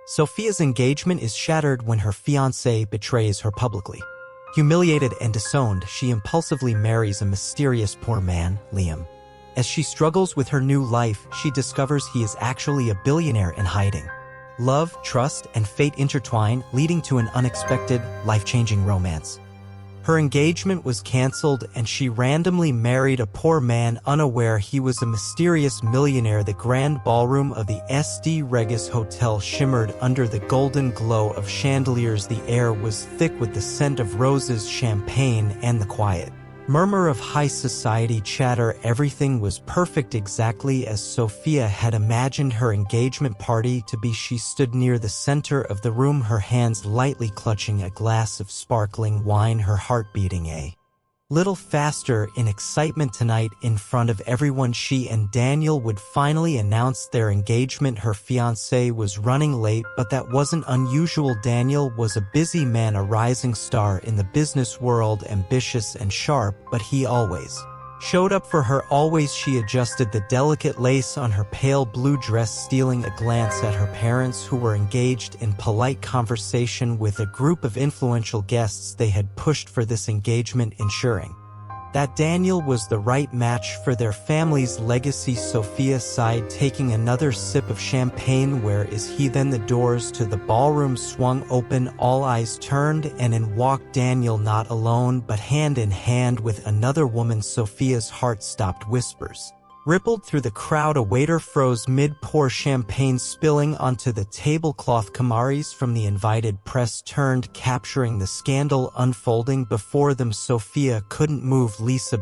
Sophia's engagement is shattered when her fiancé betrays her publicly. Humiliated and disowned, she impulsively marries a mysterious poor man, Liam. As she struggles with her new life, she discovers he is actually a billionaire in hiding. Love, trust, and fate intertwine, leading to an unexpected, life-changing romance. Her engagement was cancelled and she randomly married a poor man unaware he was a mysterious millionaire. The grand ballroom of the St. Regis Hotel shimmered under the golden glow of chandeliers. The air was thick with the scent of roses, champagne, and the quiet murmur of high society chatter. Everything was perfect, exactly as Sophia had imagined her engagement party to be. She stood near the center of the room, her hands lightly clutching a glass of sparkling wine, her heart beating a little faster in excitement. Tonight, in front of everyone, she and Daniel would finally announce their engagement. Her fiancé was running late, but that wasn't unusual. Daniel was a busy man, a rising star in the business world, ambitious and sharp, but he always showed up for her. Always. She adjusted the delicate lace on her pale blue dress, stealing a glance at her parents, who were engaged in polite conversation with a group of influential guests they had pushed for this engagement, ensuring that Daniel was the right match for their family's legacy. Sophia sighed, taking another sip of champagne. Where is he? Then the doors to the ballroom swung open, all eyes turned, and in walked Daniel, not alone, but hand in hand with another woman. Sophia's heart stopped. Whispers rippled through the crowd. A waiter froze mid-pour, champagne spilling onto the tablecloth. Cameras from the invited press turned, capturing the scandal unfolding before them. Sophia couldn't move. Lisa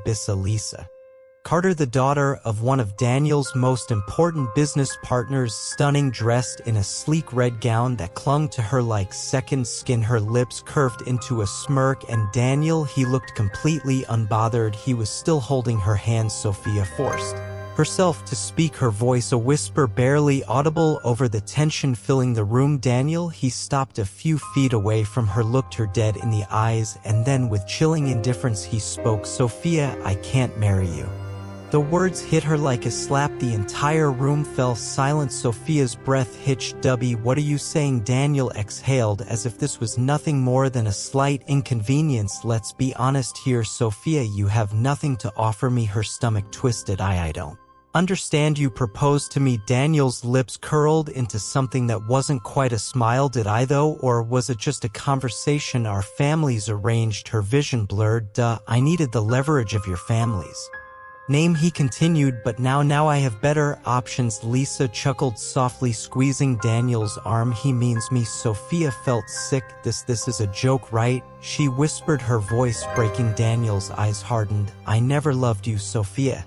Carter, the daughter of one of Daniel's most important business partners, stunning, dressed in a sleek red gown that clung to her like second skin. Her lips curved into a smirk, and Daniel, he looked completely unbothered. He was still holding her hand. Sophia forced herself to speak, her voice a whisper barely audible over the tension filling the room. Daniel, he stopped a few feet away from her, looked her dead in the eyes, and then with chilling indifference he spoke. Sophia, I can't marry you. The words hit her like a slap. The entire room fell silent. Sophia's breath hitched. "Dubby, what are you saying?" Daniel exhaled, as if this was nothing more than a slight inconvenience. "Let's be honest here, Sophia, you have nothing to offer me." Her stomach twisted. I don't understand. You proposed to me." Daniel's lips curled into something that wasn't quite a smile. "Did I though? Or was it just a conversation our families arranged?" Her vision blurred. "Duh, I needed the leverage of your family's name," he continued, "but now I have better options." Lisa chuckled softly, squeezing Daniel's arm. "He means me." Sophia felt sick. This is a joke, right?" she whispered, her voice breaking. Daniel's eyes hardened. "I never loved you, Sophia,"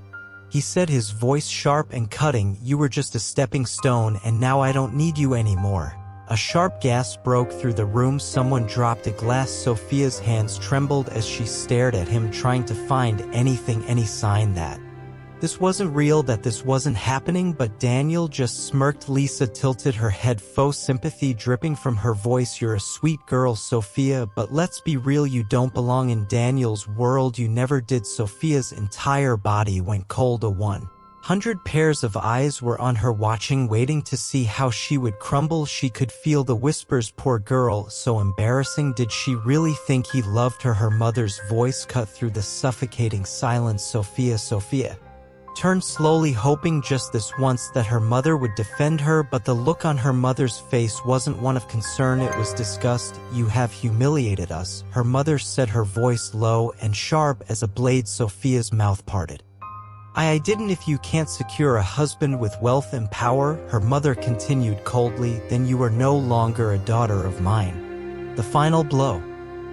he said, his voice sharp and cutting. "You were just a stepping stone, and now I don't need you anymore." A sharp gasp broke through the room. Someone dropped a glass. Sophia's hands trembled as she stared at him, trying to find any sign that this wasn't real, that this wasn't happening. But Daniel just smirked. Lisa tilted her head, faux sympathy dripping from her voice. "You're a sweet girl, Sophia, but let's be real, you don't belong in Daniel's world. You never did." Sophia's entire body went cold. 100 pairs of eyes were on her, watching, waiting to see how she would crumble. She could feel the whispers. "Poor girl, so embarrassing. Did she really think he loved her?" Her mother's voice cut through the suffocating silence. Sophia turned slowly, hoping just this once that her mother would defend her, but the look on her mother's face wasn't one of concern, it was disgust. "You have humiliated us," her mother said, her voice low and sharp as a blade. Sophia's mouth parted. I didn't. If you can't secure a husband with wealth and power," her mother continued coldly, "then you are no longer a daughter of mine." The final blow.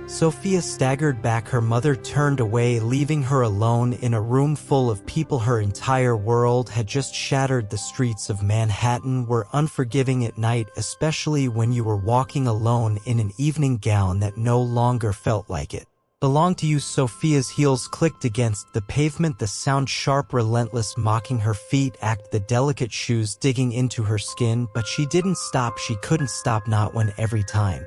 Sophia staggered back. Her mother turned away, leaving her alone in a room full of people. Her entire world had just shattered. The streets of Manhattan were unforgiving at night, especially when you were walking alone in an evening gown that no longer felt like it belonged to you. Sophia's heels clicked against the pavement, the sound sharp, relentless, mocking. Her feet ached, the delicate shoes digging into her skin, but she didn't stop. She couldn't stop, not when every time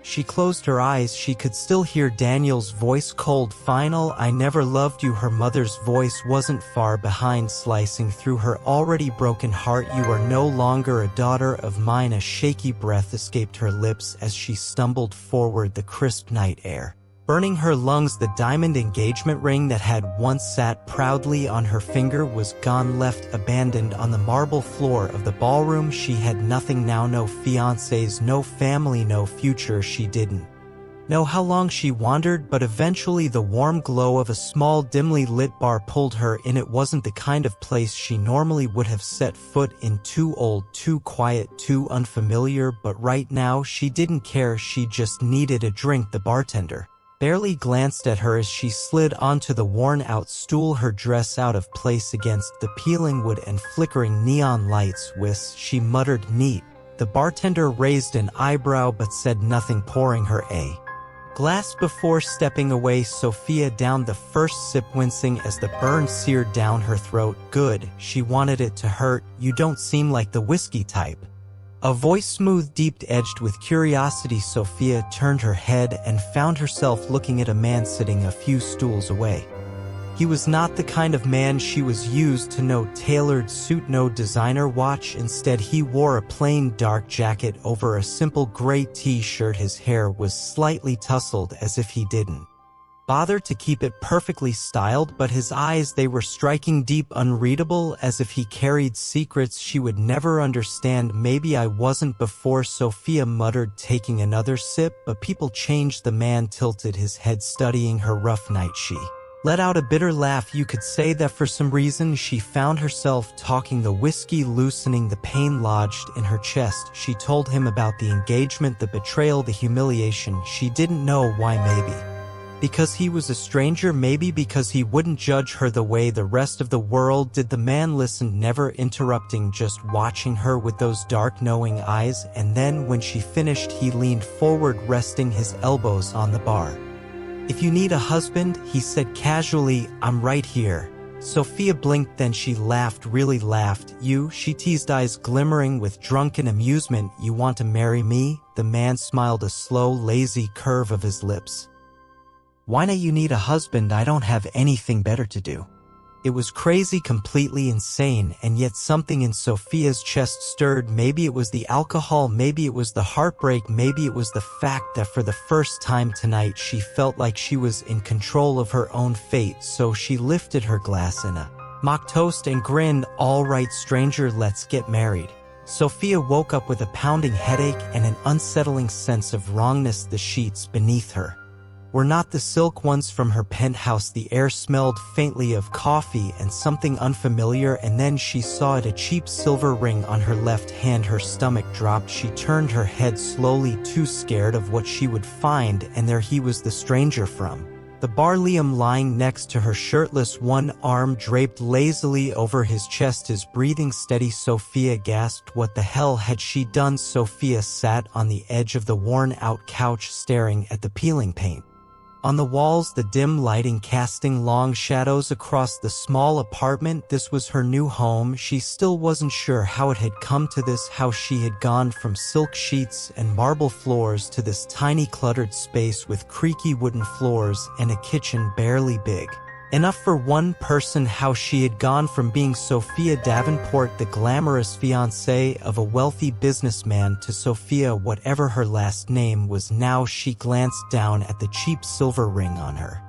She closed her eyes. She could still hear Daniel's voice, cold, final, "I never loved you." Her mother's voice wasn't far behind, slicing through her already broken heart. "You are no longer a daughter of mine." A shaky breath escaped her lips as she stumbled forward, the crisp night air burning her lungs. The diamond engagement ring that had once sat proudly on her finger was gone, left abandoned on the marble floor of the ballroom. She had nothing now, no fiancés, no family, no future. She didn't know how long she wandered, but eventually the warm glow of a small, dimly lit bar pulled her in. It wasn't the kind of place she normally would have set foot in. Too old, too quiet, too unfamiliar, but right now she didn't care. She just needed a drink. The bartender barely glanced at her as she slid onto the worn-out stool, her dress out of place against the peeling wood and flickering neon lights. "Whis," she muttered. "Neat." The bartender raised an eyebrow but said nothing, pouring her a glass before stepping away. Sophia downed the first sip, wincing as the burn seared down her throat. "Good." She wanted it to hurt. "You don't seem like the whiskey type." A voice, smooth, deep-edged with curiosity. Sophia turned her head and found herself looking at a man sitting a few stools away. He was not the kind of man she was used to. No tailored suit, no designer watch. Instead, he wore a plain dark jacket over a simple gray t-shirt. His hair was slightly tousled, as if he didn't bother to keep it perfectly styled, but his eyes, they were striking, deep, unreadable, as if he carried secrets she would never understand. "Maybe I wasn't before," Sophia muttered, taking another sip, but people changed. The man tilted his head, studying her rough night. She let out a bitter laugh. You could say that for some reason she found herself talking, the whiskey loosening the pain lodged in her chest. She told him about the engagement, the betrayal, the humiliation. She didn't know why. Maybe because he was a stranger, maybe because he wouldn't judge her the way the rest of the world did. The man listened, never interrupting, just watching her with those dark, knowing eyes. And then when she finished, he leaned forward, resting his elbows on the bar. "If you need a husband," he said casually, "I'm right here." Sophia blinked, then she laughed, really laughed. "You?" she teased, eyes glimmering with drunken amusement. "You want to marry me?" The man smiled, a slow, lazy curve of his lips. "Why not? You need a husband? I don't have anything better to do." It was crazy, completely insane, and yet something in Sophia's chest stirred. Maybe it was the alcohol, maybe it was the heartbreak, maybe it was the fact that for the first time tonight she felt like she was in control of her own fate. So she lifted her glass in a mock toast and grinned. "All right, stranger, let's get married." Sophia woke up with a pounding headache and an unsettling sense of wrongness. The sheets beneath her were not the silk ones from her penthouse. The air smelled faintly of coffee and something unfamiliar, and then she saw it, a cheap silver ring on her left hand. Her stomach dropped. She turned her head slowly, too scared of what she would find, and there he was, the stranger from the bar, Liam, lying next to her, shirtless, one arm draped lazily over his chest, his breathing steady. Sophia gasped. What the hell had she done? Sophia sat on the edge of the worn-out couch, staring at the peeling paint on the walls, the dim lighting casting long shadows across the small apartment. This was her new home. She still wasn't sure how it had come to this, how she had gone from silk sheets and marble floors to this tiny cluttered space with creaky wooden floors and a kitchen barely big enough for one person, how she had gone from being Sophia Davenport, the glamorous fiancée of a wealthy businessman, to Sophia, whatever her last name was now. She glanced down at the cheap silver ring on her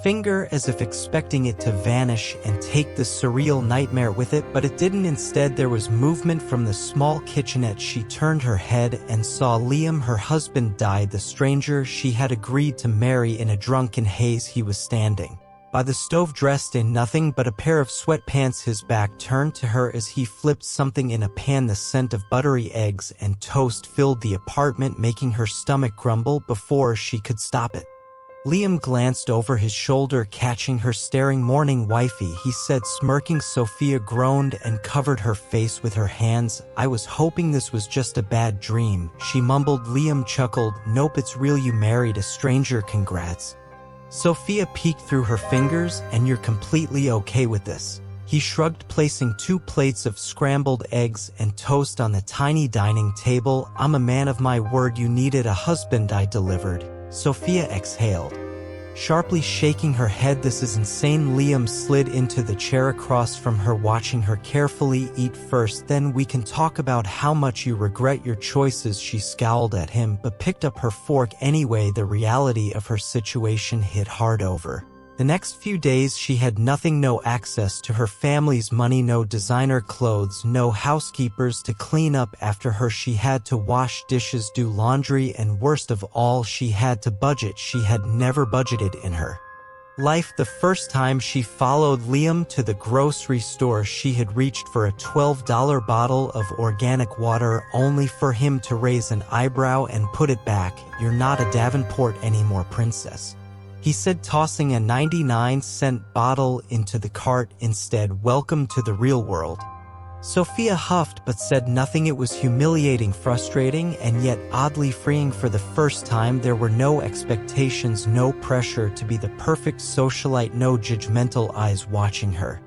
finger as if expecting it to vanish and take the surreal nightmare with it, but it didn't. Instead, there was movement from the small kitchenette. She turned her head and saw Liam. Her husband died, the stranger she had agreed to marry. In a drunken haze, he was standing by the stove, dressed in nothing but a pair of sweatpants. His back turned to her as he flipped something in a pan. The scent of buttery eggs and toast filled the apartment, making her stomach grumble before she could stop it. Liam glanced over his shoulder, catching her staring. "Morning, wifey," he said, smirking. Sophia groaned and covered her face with her hands. "I was hoping this was just a bad dream," she mumbled. Liam chuckled. "Nope, it's real. You married a stranger. Congrats." Sophia peeked through her fingers. "And you're completely okay with this?" He shrugged, placing 2 plates of scrambled eggs and toast on the tiny dining table. "I'm a man of my word. You needed a husband, I delivered." Sophia exhaled, sharply shaking her head. "This is insane." Liam slid into the chair across from her, watching her carefully. "Eat first, then we can talk about how much you regret your choices." She scowled at him, but picked up her fork anyway. The reality of her situation hit hard. Over the next few days she had nothing: no access to her family's money, no designer clothes, no housekeepers to clean up after her. She had to wash dishes, do laundry, and worst of all, she had to budget. She had never budgeted in her life. The first time she followed Liam to the grocery store, she had reached for a $12 bottle of organic water, only for him to raise an eyebrow and put it back. "You're not a Davenport anymore, princess," he said, tossing a 99-cent bottle into the cart instead. "Welcome to the real world." Sophia huffed but said nothing. It was humiliating, frustrating, and yet oddly freeing. For the first time, there were no expectations, no pressure to be the perfect socialite, no judgmental eyes watching her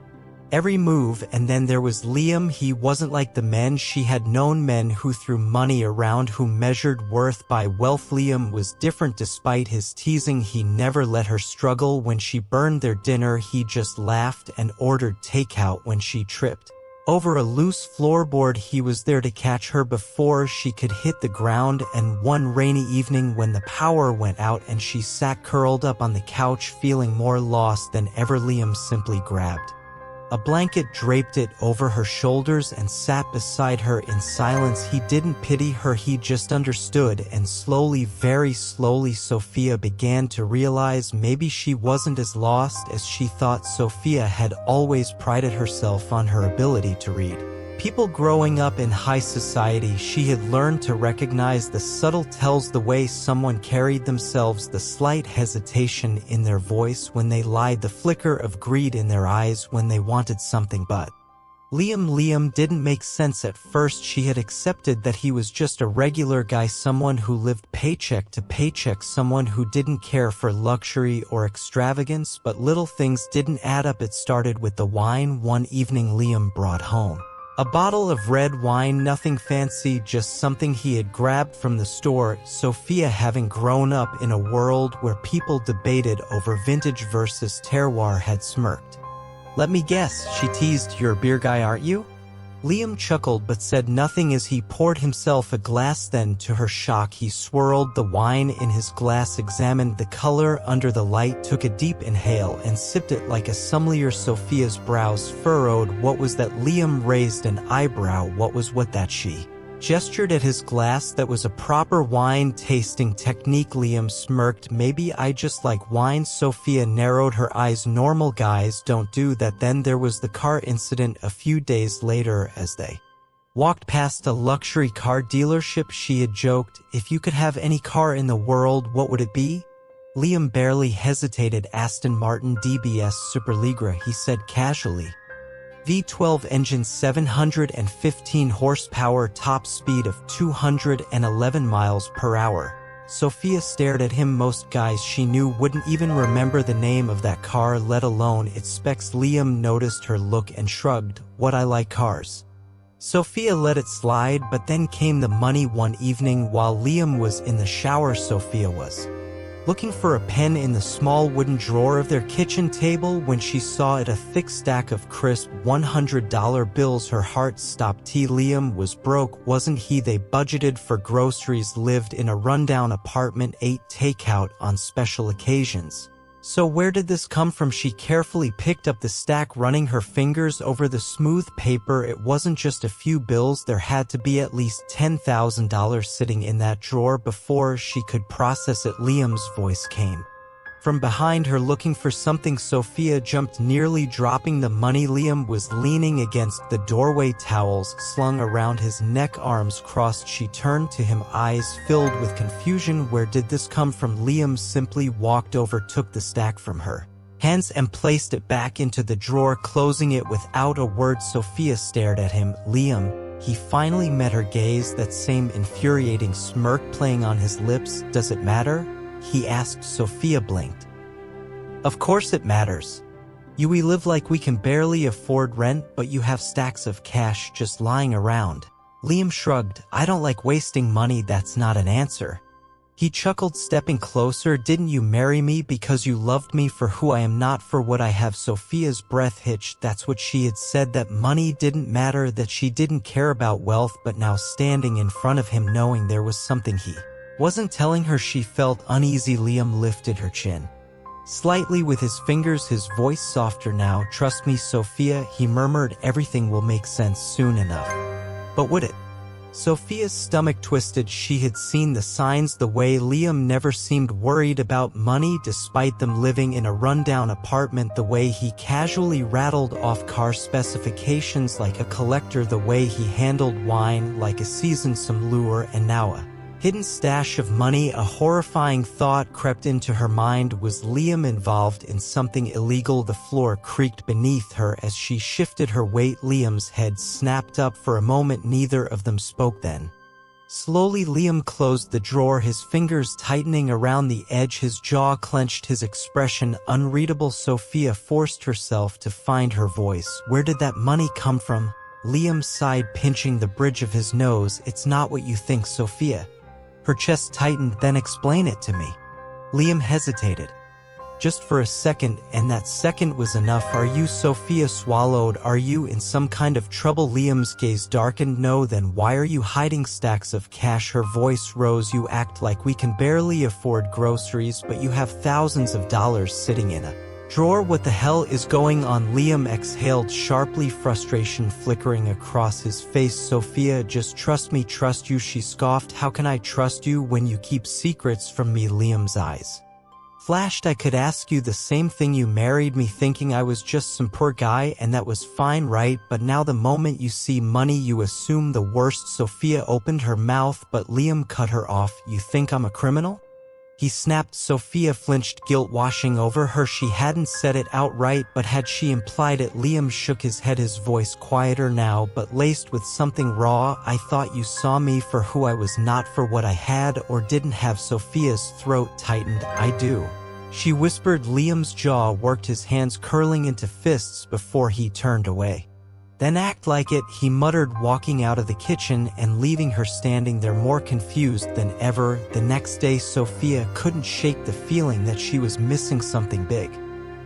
every move. And then there was Liam. He wasn't like the men she had known, men who threw money around, who measured worth by wealth. Liam was different. Despite his teasing, he never let her struggle. When she burned their dinner, he just laughed and ordered takeout. When she tripped over a loose floorboard, he was there to catch her before she could hit the ground. And one rainy evening, when the power went out and she sat curled up on the couch feeling more lost than ever, Liam simply grabbed a blanket, draped it over her shoulders, and sat beside her in silence. He didn't pity her, he just understood. And slowly, very slowly, Sophia began to realize maybe she wasn't as lost as she thought. Sophia had always prided herself on her ability to read people. Growing up in high society, she had learned to recognize the subtle tells, the way someone carried themselves, the slight hesitation in their voice when they lied, the flicker of greed in their eyes when they wanted something. But Liam didn't make sense at first. She had accepted that he was just a regular guy, someone who lived paycheck to paycheck, someone who didn't care for luxury or extravagance. But little things didn't add up. It started with the wine. One evening, Liam brought home a bottle of red wine, nothing fancy, just something he had grabbed from the store. Sophia, having grown up in a world where people debated over vintage versus terroir, had smirked. "Let me guess," she teased, "you're a beer guy, aren't you?" Liam chuckled but said nothing as he poured himself a glass. Then, to her shock, he swirled the wine in his glass, examined the color under the light, took a deep inhale, and sipped it like a sommelier. Sophia's brows furrowed. What was that? Liam raised an eyebrow. What that? She gestured at his glass. "That was a proper wine tasting technique." Liam smirked. "Maybe I just like wine." Sophia narrowed her eyes. "Normal guys don't do that." Then there was the car incident a few days later. As they walked past a luxury car dealership, she had joked, "If you could have any car in the world, what would it be?" Liam barely hesitated. "Aston Martin DBS Superleggera," he said casually. V12 engine, 715 horsepower, top speed of 211 miles per hour. Sophia stared at him. Most guys she knew wouldn't even remember the name of that car, let alone its specs. Liam noticed her look and shrugged. "What, I like cars." Sophia let it slide, but then came the money. One evening, while Liam was in the shower, Sophia was looking for a pen in the small wooden drawer of their kitchen table when she saw it, a thick stack of crisp $100 bills. Her heart stopped. Liam was broke, wasn't he? They budgeted for groceries, lived in a rundown apartment, ate takeout on special occasions. So where did this come from? She carefully picked up the stack, running her fingers over the smooth paper. It wasn't just a few bills. There had to be at least $10,000 sitting in that drawer. Before she could process it, Liam's voice came from behind her, looking for something. Sophia jumped, nearly dropping the money. Liam was leaning against the doorway, towels slung around his neck, arms crossed. She turned to him, eyes filled with confusion. Where did this come from? Liam simply walked over, took the stack from her hands, and placed it back into the drawer, closing it without a word. Sophia stared at him. "Liam," he finally met her gaze, that same infuriating smirk playing on his lips. "Does it matter?" he asked. Sophia blinked. "Of course it matters." We live like we can barely afford rent, but you have stacks of cash just lying around." Liam shrugged. "I don't like wasting money, that's not an answer." He chuckled, stepping closer. "Didn't you marry me because you loved me for who I am, not for what I have?" Sophia's breath hitched. That's what she had said, that money didn't matter, that she didn't care about wealth, but now standing in front of him knowing there was something he wasn't telling her, she felt uneasy. Liam lifted her chin slightly with his fingers, his voice softer now. "Trust me, Sophia," he murmured, "everything will make sense soon enough." But would it? Sophia's stomach twisted. She had seen the signs, the way Liam never seemed worried about money despite them living in a rundown apartment, the way he casually rattled off car specifications like a collector, the way he handled wine like a seasoned sommelier, and now a hidden stash of money. A horrifying thought crept into her mind. Was Liam involved in something illegal? The floor creaked beneath her as she shifted her weight. Liam's head snapped up. For a moment neither of them spoke. Then slowly Liam closed the drawer, his fingers tightening around the edge, his jaw clenched, his expression unreadable. Sophia forced herself to find her voice. "Where did that money come from?" Liam sighed, pinching the bridge of his nose. "It's not what you think, Sophia." Her chest tightened. "Then explain it to me." Liam hesitated. Just for a second, and that second was enough. "Are you?" Sophia swallowed. "Are you in some kind of trouble?" Liam's gaze darkened. "No." "Then why are you hiding stacks of cash?" Her voice rose. "You act like we can barely afford groceries, but you have thousands of dollars sitting in a drawer. What the hell is going on?" Liam exhaled sharply, frustration flickering across his face. "Sophia, just trust me." "Trust you?" she scoffed. "How can I trust you when you keep secrets from me?" Liam's eyes flashed. "I could ask you the same thing. You married me thinking I was just some poor guy, and that was fine, right? But now the moment you see money, you assume the worst." Sophia opened her mouth, but Liam cut her off. "You think I'm a criminal?" he snapped. Sophia flinched, guilt washing over her. She hadn't said it outright, but had she implied it? Liam shook his head, his voice quieter now, but laced with something raw. "I thought you saw me for who I was, not for what I had or didn't have." Sophia's throat tightened. "I do," she whispered. Liam's jaw worked, his hands curling into fists before he turned away. "Then act like it," he muttered, walking out of the kitchen and leaving her standing there more confused than ever. The next day Sophia couldn't shake the feeling that she was missing something big.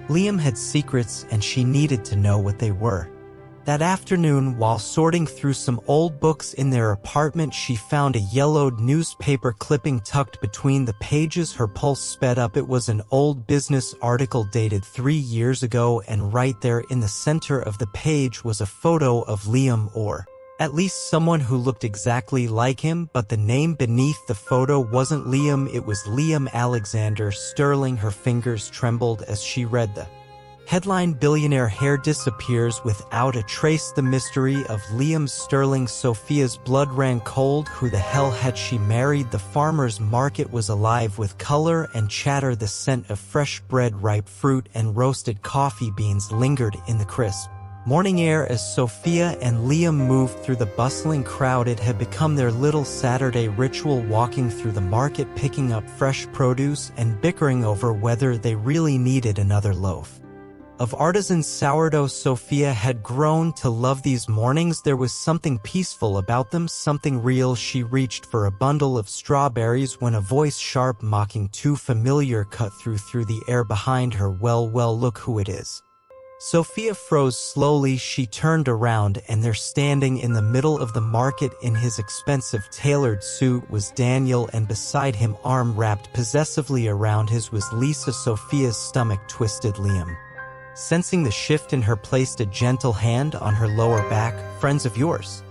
Liam had secrets and she needed to know what they were. That afternoon, while sorting through some old books in their apartment, she found a yellowed newspaper clipping tucked between the pages. Her pulse sped up. It was an old business article dated 3 years ago, and right there in the center of the page was a photo of Liam, or at least someone who looked exactly like him, but the name beneath the photo wasn't Liam. It was Liam Alexander Sterling. Her fingers trembled as she read the headline, "Billionaire Hair Disappears Without a Trace." The mystery of Liam Sterling. Sophia's blood ran cold. Who the hell had she married? The farmer's market was alive with color and chatter. The scent of fresh bread, ripe fruit, and roasted coffee beans lingered in the crisp morning air as Sophia and Liam moved through the bustling crowd. It had become their little Saturday ritual, walking through the market, picking up fresh produce, and bickering over whether they really needed another loaf of artisan sourdough. Sophia had grown to love these mornings. There was something peaceful about them, something real. She reached for a bundle of strawberries when a voice, sharp, mocking, too familiar, cut through the air behind her. Well, look who it is." Sophia froze slowly. She turned around, and there, standing in the middle of the market in his expensive tailored suit, was Daniel, and beside him, arm wrapped possessively around his, was Lisa. Sophia's stomach twisted. Liam, sensing the shift in her, placed a gentle hand on her lower back. "Friends of yours?"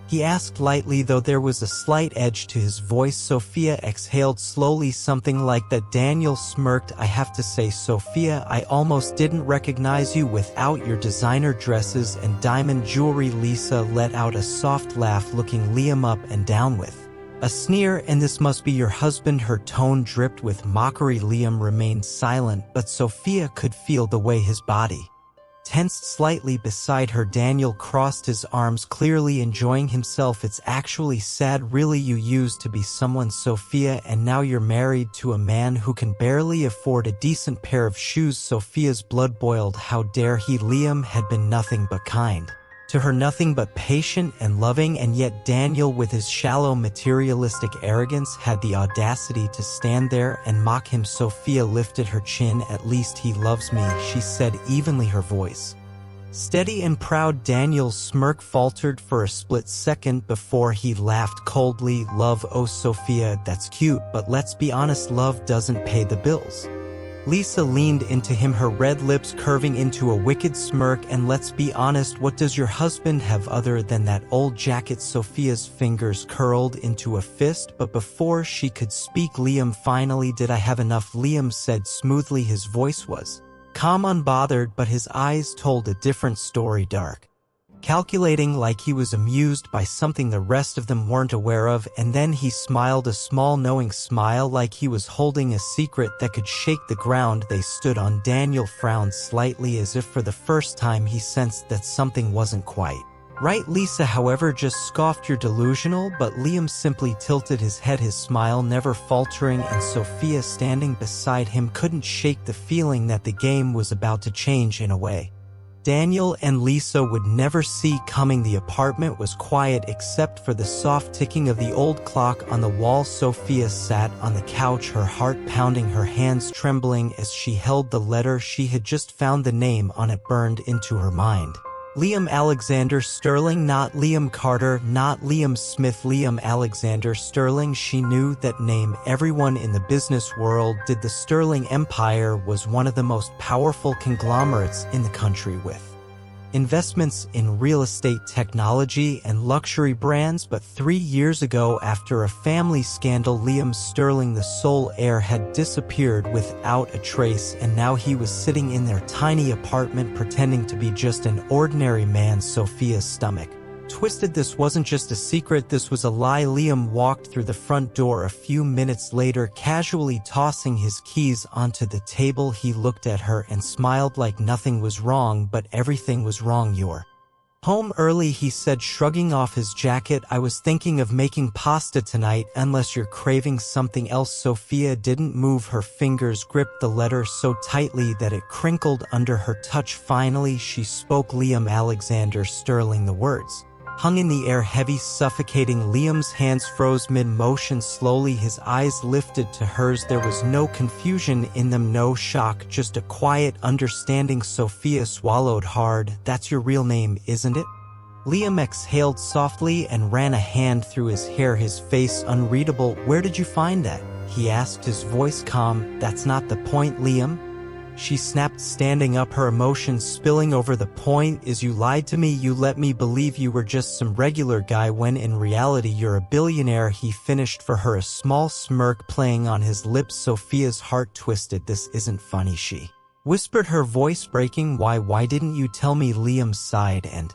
he asked lightly, though there was a slight edge to his voice. Sophia exhaled slowly, something like that. Daniel smirked. "I have to say, Sophia, I almost didn't recognize you without your designer dresses and diamond jewelry." Lisa let out a soft laugh, looking Liam up and down with a sneer. "And this must be your husband?" Her tone dripped with mockery. Liam remained silent, but Sophia could feel the way his body tensed slightly beside her. Daniel crossed his arms, clearly enjoying himself. It's actually sad, really. You used to be someone, Sophia, and now you're married to a man who can barely afford a decent pair of shoes. Sophia's blood boiled. How dare he? Liam had been nothing but kind to her, nothing but patient and loving, and yet Daniel, with his shallow materialistic arrogance, had the audacity to stand there and mock him. Sophia lifted her chin. At least he loves me, she said evenly, her voice steady and proud. Daniel's smirk faltered for a split second before he laughed coldly. Love? Oh, Sophia, that's cute, but let's be honest, love doesn't pay the bills. Lisa leaned into him, her red lips curving into a wicked smirk. And let's be honest, what does your husband have other than that old jacket? Sophia's fingers curled into a fist, but before she could speak, Liam finally did. I have enough, Liam said smoothly. His voice was calm, unbothered, but his eyes told a different story, dark, calculating, like he was amused by something the rest of them weren't aware of. And then he smiled, a small knowing smile, like he was holding a secret that could shake the ground they stood on. Daniel frowned slightly, as if for the first time he sensed that something wasn't quite right. Lisa, however, just scoffed. You're delusional, but Liam simply tilted his head, his smile never faltering, and Sophia, standing beside him, couldn't shake the feeling that the game was about to change in a way Daniel and Lisa would never see coming. The apartment was quiet except for the soft ticking of the old clock on the wall. Sophia sat on the couch, her heart pounding, her hands trembling as she held the letter she had just found. The name on it burned into her mind. Liam Alexander Sterling, not Liam Carter, not Liam Smith, Liam Alexander Sterling. She knew that name. Everyone in the business world did. The Sterling Empire was one of the most powerful conglomerates in the country, with investments in real estate, technology, and luxury brands. But 3 years ago, after a family scandal, Liam Sterling, the sole heir, had disappeared without a trace, and now he was sitting in their tiny apartment pretending to be just an ordinary man. Sophia's stomach twisted. This wasn't just a secret, this was a lie. Liam walked through the front door a few minutes later, casually tossing his keys onto the table. He looked at her and smiled like nothing was wrong, but everything was wrong. You're home early, he said, shrugging off his jacket. I was thinking of making pasta tonight, unless you're craving something else. Sophia didn't move. Her fingers gripped the letter so tightly that it crinkled under her touch. Finally, she spoke. Liam Alexander Sterling. The words hung in the air, heavy, suffocating. Liam's hands froze mid-motion. Slowly, his eyes lifted to hers. There was no confusion in them, no shock, just a quiet understanding. Sophia swallowed hard. That's your real name, isn't it? Liam exhaled softly and ran a hand through his hair, his face unreadable. Where did you find that? He asked, his voice calm. That's not the point, Liam, she snapped, standing up, her emotions spilling over. The point is, you lied to me. You let me believe you were just some regular guy when in reality you're a billionaire. He finished for her, a small smirk playing on his lips. Sophia's heart twisted. This isn't funny, she whispered, her voice breaking. Why didn't you tell me? Liam sighed and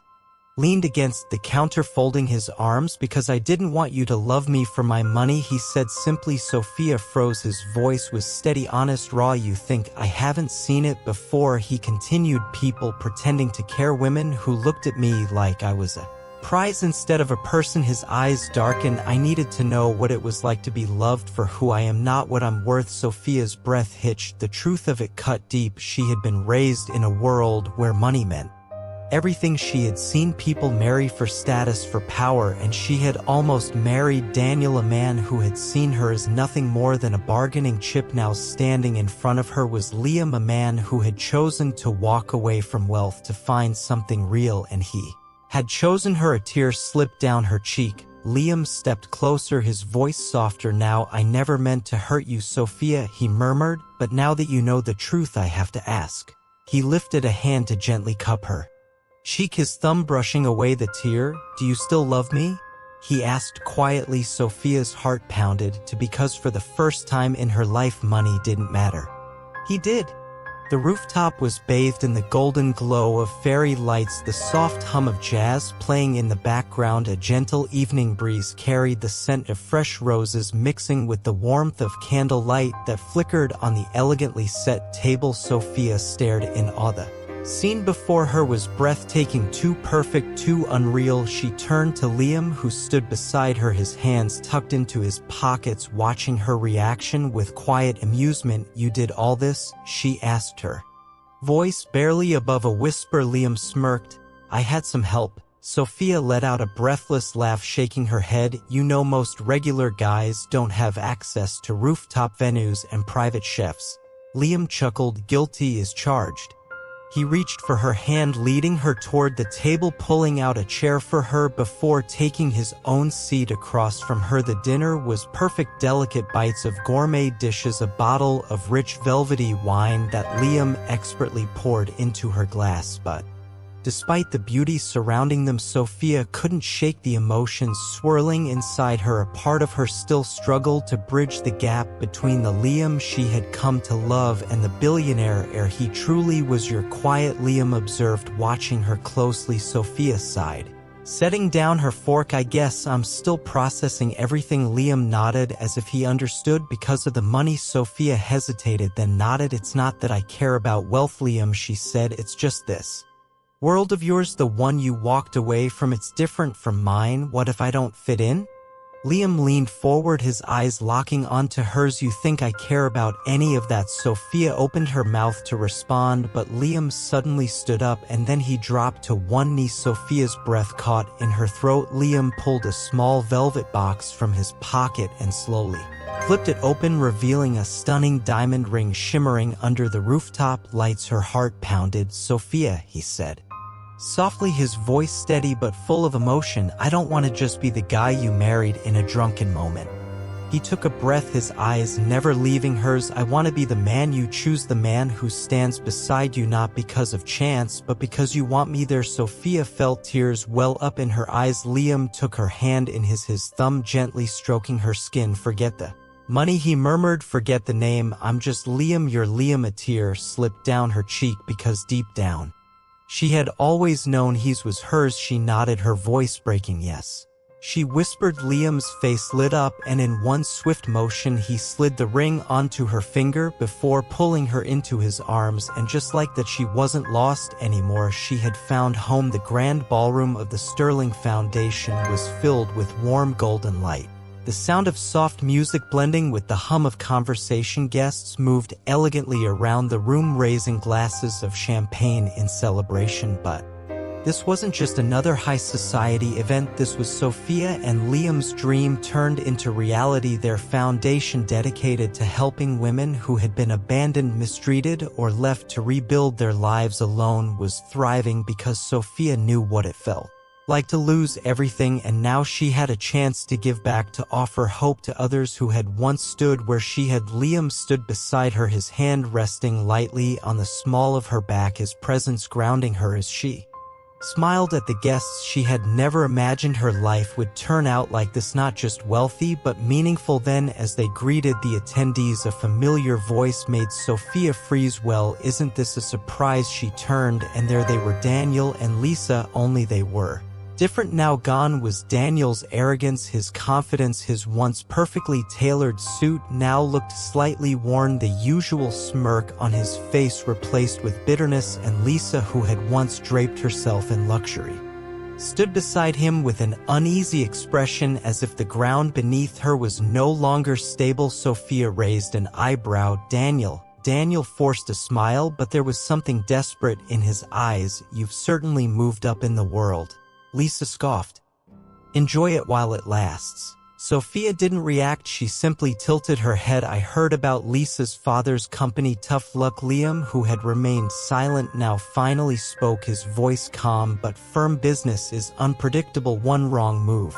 leaned against the counter, folding his arms. Because I didn't want you to love me for my money, he said simply. Sophia froze. His voice was steady, honest, raw. You think I haven't seen it before, he continued. People pretending to care, women who looked at me like I was a prize instead of a person. His eyes darkened. I needed to know what it was like to be loved for who I am, not what I'm worth. Sophia's breath hitched. The truth of it cut deep. She had been raised in a world where money meant everything. She had seen people marry for status, for power, and she had almost married Daniel, a man who had seen her as nothing more than a bargaining chip. Now standing in front of her was Liam, a man who had chosen to walk away from wealth to find something real, and he had chosen her. A tear slipped down her cheek. Liam stepped closer, his voice softer now. I never meant to hurt you, Sophia, he murmured, but now that you know the truth, I have to ask. He lifted a hand to gently cup her cheek, his thumb brushing away the tear. Do you still love me? He asked quietly. Sophia's heart pounded, because for the first time in her life money didn't matter. He did. The rooftop was bathed in the golden glow of fairy lights, the soft hum of jazz playing in the background. A gentle evening breeze carried the scent of fresh roses, mixing with the warmth of candlelight that flickered on the elegantly set table. Sophia stared in awe. The Scene before her was breathtaking, too perfect, too unreal. She turned to Liam, who stood beside her, his hands tucked into his pockets, watching her reaction with quiet amusement. "You did all this?" she asked her. Voice barely above a whisper. Liam smirked. "I had some help." Sophia let out a breathless laugh, shaking her head. "You know, most regular guys don't have access to rooftop venues and private chefs." Liam chuckled. "Guilty is charged." He reached for her hand, leading her toward the table, pulling out a chair for her before taking his own seat across from her. The dinner was perfect, delicate bites of gourmet dishes, a bottle of rich velvety wine that Liam expertly poured into her glass. But despite the beauty surrounding them, Sophia couldn't shake the emotions swirling inside her. A part of her still struggled to bridge the gap between the Liam she had come to love and the billionaire heir he truly was. "You're quiet," Liam observed, watching her closely. Sophia sighed, setting down her fork. "I guess I'm still processing everything." Liam nodded as if he understood. "Because of the money?" Sophia hesitated, then nodded. "It's not that I care about wealth, Liam," she said. "It's just this world of yours, the one you walked away from. It's different from mine. What if I don't fit in?" Liam leaned forward, his eyes locking onto hers. "You think I care about any of that?" Sophia opened her mouth to respond, but Liam suddenly stood up, and then he dropped to one knee. Sophia's breath caught in her throat. Liam pulled a small velvet box from his pocket and slowly flipped it open, revealing a stunning diamond ring shimmering under the rooftop lights. Her heart pounded. "Sophia," he said softly, his voice steady but full of emotion, "I don't want to just be the guy you married in a drunken moment." He took a breath, his eyes never leaving hers. "I want to be the man you choose, the man who stands beside you, not because of chance, but because you want me there." Sophia felt tears well up in her eyes. Liam took her hand in his thumb gently stroking her skin. "Forget the money," he murmured. "Forget the name. I'm just Liam, your Liam." A tear slipped down her cheek because deep down she had always known he was hers. She nodded, her voice breaking. "Yes," she whispered. Liam's face lit up, and in one swift motion he slid the ring onto her finger before pulling her into his arms. And just like that, she wasn't lost anymore. She had found home. The grand ballroom of the Sterling Foundation was filled with warm golden light, the sound of soft music blending with the hum of conversation. Guests moved elegantly around the room, raising glasses of champagne in celebration. But this wasn't just another high society event. This was Sophia and Liam's dream turned into reality, their foundation dedicated to helping women who had been abandoned, mistreated, or left to rebuild their lives alone was thriving because Sophia knew what it felt like to lose everything, and now she had a chance to give back, to offer hope to others who had once stood where she had. Liam stood beside her, his hand resting lightly on the small of her back, his presence grounding her as she smiled at the guests. She had never imagined her life would turn out like this, not just wealthy but meaningful. Then, as they greeted the attendees, a familiar voice made Sophia freeze. "Well, isn't this a surprise?" She turned, and there they were, Daniel and Lisa, only they were different now. Gone was Daniel's arrogance, his confidence. His once perfectly tailored suit now looked slightly worn, the usual smirk on his face replaced with bitterness. And Lisa, who had once draped herself in luxury, stood beside him with an uneasy expression, as if the ground beneath her was no longer stable. Sophia raised an eyebrow. Daniel forced a smile, but there was something desperate in his eyes. "You've certainly moved up in the world," Lisa scoffed. "Enjoy it while it lasts." Sophia didn't react, she simply tilted her head. "I heard about Lisa's father's company. Tough luck." Liam, who had remained silent, now finally spoke, his voice calm but firm. "Business is unpredictable. One wrong move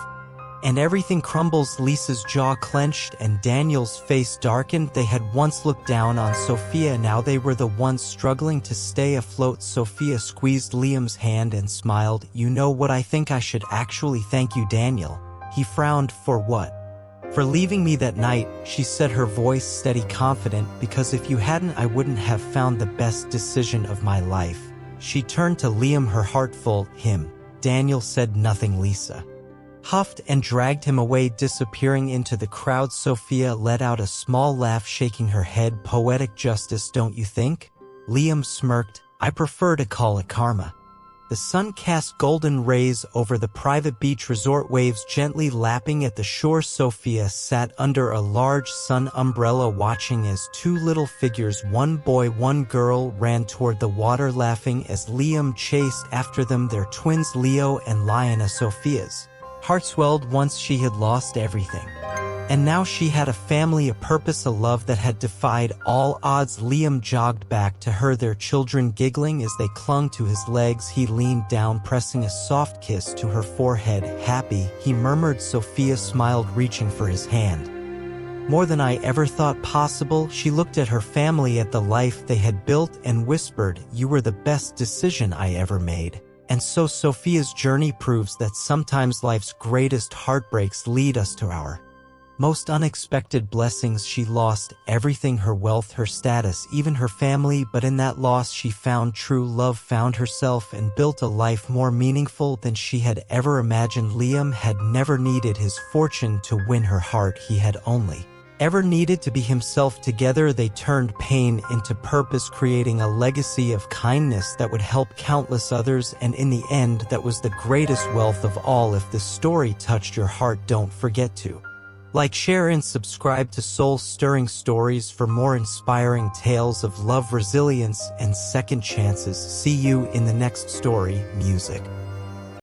and everything crumbles." Lisa's jaw clenched and Daniel's face darkened. They had once looked down on Sophia, now they were the ones struggling to stay afloat. Sophia squeezed Liam's hand and smiled. "You know what, I think I should actually thank you." Daniel, he frowned. "For what?" "For leaving me that night," she said, her voice steady, confident. "Because if you hadn't, I wouldn't have found the best decision of my life." She turned to Liam, her heart full. "Him." Daniel said nothing. Lisa huffed and dragged him away, disappearing into the crowd. Sophia let out a small laugh, shaking her head. "Poetic justice, don't you think?" Liam smirked. I prefer to call it karma. The sun cast golden rays over the private beach resort, waves gently lapping at the shore. Sophia sat under a large sun umbrella watching as two little figures, one boy, one girl, ran toward the water, laughing as Liam chased after them, their twins Leo and Lionel. Sophia's heart swelled. Once she had lost everything, and now she had a family, a purpose, a love that had defied all odds. Liam jogged back to her, their children giggling as they clung to his legs. He leaned down, pressing a soft kiss to her forehead. Happy, he murmured. Sophia smiled, reaching for his hand. More than I ever thought possible. She looked at her family, at the life they had built, and whispered, "You were the best decision I ever made." And so Sophia's journey proves that sometimes life's greatest heartbreaks lead us to our most unexpected blessings. She lost everything, her wealth, her status, even her family, but in that loss she found true love, found herself, and built a life more meaningful than she had ever imagined. Liam had never needed his fortune to win her heart. He had only ever needed to be himself. Together they turned pain into purpose, creating a legacy of kindness that would help countless others, and in the end, that was the greatest wealth of all. If this story touched your heart, don't forget to like, share, and subscribe to Soul-Stirring Stories for more inspiring tales of love, resilience, and second chances. See you in the next story. Music.